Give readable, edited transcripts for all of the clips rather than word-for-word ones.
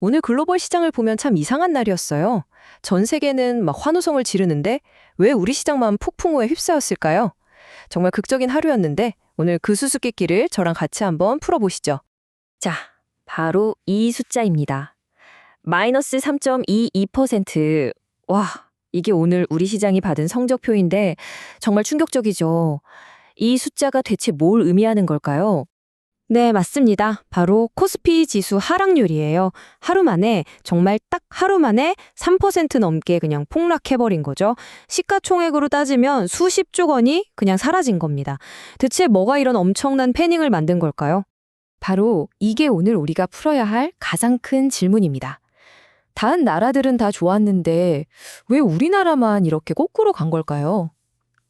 오늘 글로벌 시장을 보면 참 이상한 날이었어요. 전 세계는 막 환호성을 지르는데 왜 우리 시장만 폭풍우에 휩싸였을까요? 정말 극적인 하루였는데 오늘 그 수수께끼를 저랑 같이 한번 풀어보시죠. 자, 바로 이 숫자입니다. 마이너스 3.22%. 와, 이게 오늘 우리 시장이 받은 성적표인데 정말 충격적이죠. 이 숫자가 대체 뭘 의미하는 걸까요? 네, 맞습니다. 바로 코스피 지수 하락률이에요. 하루 만에, 정말 딱 하루 만에 3% 넘게 그냥 폭락해버린 거죠. 시가총액으로 따지면 수십조 원이 그냥 사라진 겁니다. 대체 뭐가 이런 엄청난 패닝을 만든 걸까요? 바로 이게 오늘 우리가 풀어야 할 가장 큰 질문입니다. 다른 나라들은 다 좋았는데 왜 우리나라만 이렇게 거꾸로 간 걸까요?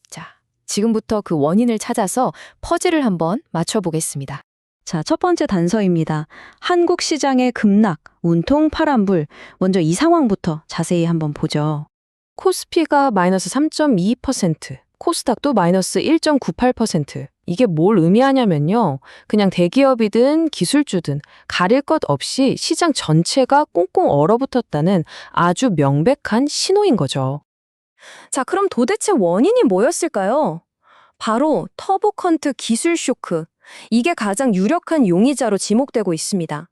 자, 지금부터 그 원인을 찾아서 퍼즐을 한번 맞춰보겠습니다. 자, 첫 번째 단서입니다. 한국 시장의 급락, 운통 파란불. 먼저 이 상황부터 자세히 한번 보죠. 코스피가 마이너스 3.22%, 코스닥도 마이너스 1.98%. 이게 뭘 의미하냐면요. 그냥 대기업이든 기술주든 가릴 것 없이 시장 전체가 꽁꽁 얼어붙었다는 아주 명백한 신호인 거죠. 자, 그럼 도대체 원인이 뭐였을까요? 바로 터보컨트 기술 쇼크. 이게 가장 유력한 용의자로 지목되고 있습니다.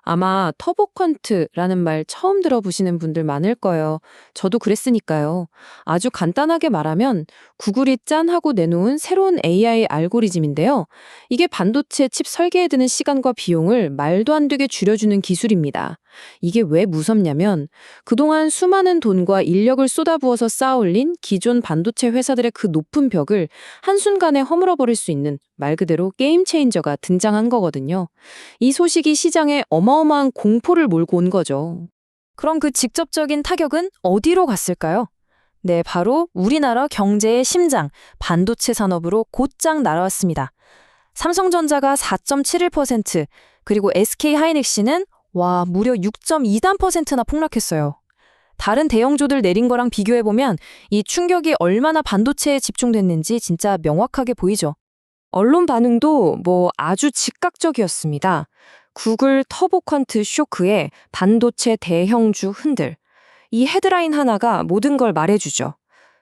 아마 터보컨트라는 말 처음 들어보시는 분들 많을 거예요. 저도 그랬으니까요. 아주 간단하게 말하면 구글이 짠 하고 내놓은 새로운 AI 알고리즘인데요. 이게 반도체 칩 설계에 드는 시간과 비용을 말도 안 되게 줄여주는 기술입니다. 이게 왜 무섭냐면 그동안 수많은 돈과 인력을 쏟아부어서 쌓아올린 기존 반도체 회사들의 그 높은 벽을 한순간에 허물어버릴 수 있는 말 그대로 게임 체인저가 등장한 거거든요. 이 소식이 시장에 어마어마한 공포를 몰고 온 거죠. 그럼 그 직접적인 타격은 어디로 갔을까요? 네, 바로 우리나라 경제의 심장, 반도체 산업으로 곧장 날아왔습니다. 삼성전자가 4.71%, 그리고 SK하이닉스는 무려 6.23%나 폭락했어요. 다른 대형주들 내린 거랑 비교해보면 이 충격이 얼마나 반도체에 집중됐는지 진짜 명확하게 보이죠. 언론 반응도 아주 즉각적이었습니다. 구글 터보컨트 쇼크에 반도체 대형주 흔들. 이 헤드라인 하나가 모든 걸 말해주죠.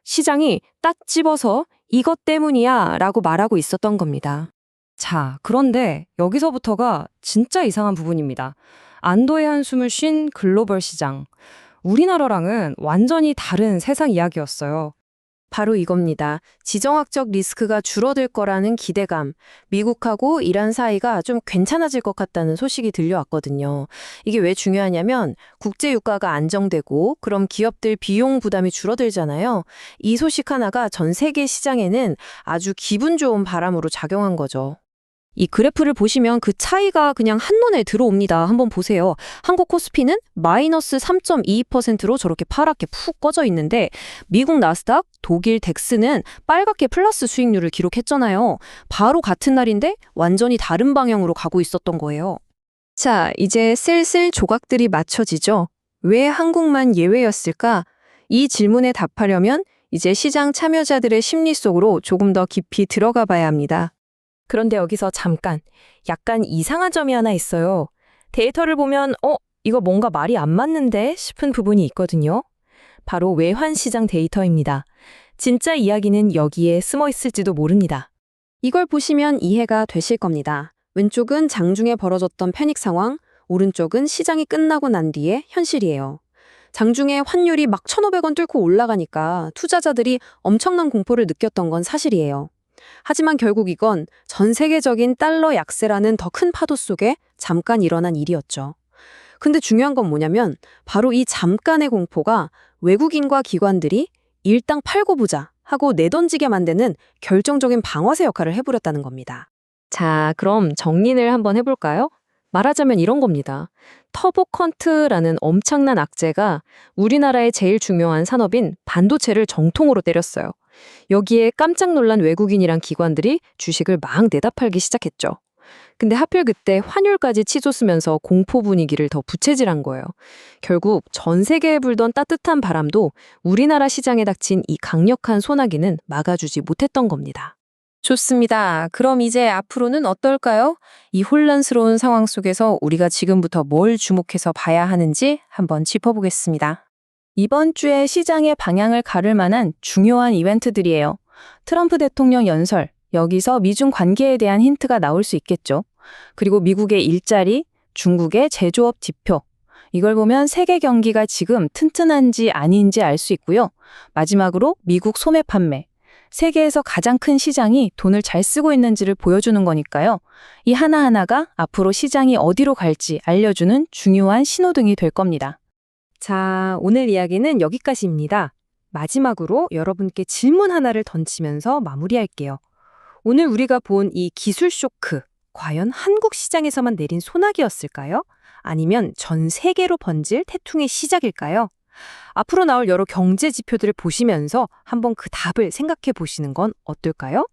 시장이 딱 집어서 이것 때문이야 라고 말하고 있었던 겁니다. 자, 그런데 여기서부터가 진짜 이상한 부분입니다. 안도의 한숨을 쉰 글로벌 시장. 우리나라랑은 완전히 다른 세상 이야기였어요. 바로 이겁니다. 지정학적 리스크가 줄어들 거라는 기대감. 미국하고 이란 사이가 좀 괜찮아질 것 같다는 소식이 들려왔거든요. 이게 왜 중요하냐면 국제 유가가 안정되고 그럼 기업들 비용 부담이 줄어들잖아요. 이 소식 하나가 전 세계 시장에는 아주 기분 좋은 바람으로 작용한 거죠. 이 그래프를 보시면 그 차이가 그냥 한눈에 들어옵니다. 한번 보세요. 한국 코스피는 마이너스 3.22%로 저렇게 파랗게 푹 꺼져 있는데 미국 나스닥, 독일 덱스는 빨갛게 플러스 수익률을 기록했잖아요. 바로 같은 날인데 완전히 다른 방향으로 가고 있었던 거예요. 자, 이제 슬슬 조각들이 맞춰지죠. 왜 한국만 예외였을까? 이 질문에 답하려면 이제 시장 참여자들의 심리 속으로 조금 더 깊이 들어가 봐야 합니다. 그런데 여기서 잠깐, 약간 이상한 점이 하나 있어요. 데이터를 보면 이거 뭔가 말이 안 맞는데 싶은 부분이 있거든요. 바로 외환시장 데이터입니다. 진짜 이야기는 여기에 숨어 있을지도 모릅니다. 이걸 보시면 이해가 되실 겁니다. 왼쪽은 장중에 벌어졌던 패닉 상황, 오른쪽은 시장이 끝나고 난 뒤의 현실이에요. 장중에 환율이 막 1,500원 뚫고 올라가니까 투자자들이 엄청난 공포를 느꼈던 건 사실이에요. 하지만 결국 이건 전 세계적인 달러 약세라는 더 큰 파도 속에 잠깐 일어난 일이었죠. 근데 중요한 건 뭐냐면 바로 이 잠깐의 공포가 외국인과 기관들이 일당 팔고 보자 하고 내던지게 만드는 결정적인 방어세 역할을 해버렸다는 겁니다. 자, 그럼 정리를 한번 해볼까요? 말하자면 이런 겁니다. 터보컨트라는 엄청난 악재가 우리나라의 제일 중요한 산업인 반도체를 정통으로 때렸어요. 여기에 깜짝 놀란 외국인이랑 기관들이 주식을 막 내다 팔기 시작했죠. 근데 하필 그때 환율까지 치솟으면서 공포 분위기를 더 부채질한 거예요. 결국 전 세계에 불던 따뜻한 바람도 우리나라 시장에 닥친 이 강력한 소나기는 막아주지 못했던 겁니다. 좋습니다. 그럼 이제 앞으로는 어떨까요? 이 혼란스러운 상황 속에서 우리가 지금부터 뭘 주목해서 봐야 하는지 한번 짚어보겠습니다. 이번 주에 시장의 방향을 가를 만한 중요한 이벤트들이에요. 트럼프 대통령 연설, 여기서 미중 관계에 대한 힌트가 나올 수 있겠죠. 그리고 미국의 일자리, 중국의 제조업 지표. 이걸 보면 세계 경기가 지금 튼튼한지 아닌지 알 수 있고요. 마지막으로 미국 소매 판매. 세계에서 가장 큰 시장이 돈을 잘 쓰고 있는지를 보여주는 거니까요. 이 하나하나가 앞으로 시장이 어디로 갈지 알려주는 중요한 신호등이 될 겁니다. 자, 오늘 이야기는 여기까지입니다. 마지막으로 여러분께 질문 하나를 던지면서 마무리할게요. 오늘 우리가 본 이 기술 쇼크, 과연 한국 시장에서만 내린 소나기였을까요? 아니면 전 세계로 번질 태풍의 시작일까요? 앞으로 나올 여러 경제 지표들을 보시면서 한번 그 답을 생각해 보시는 건 어떨까요?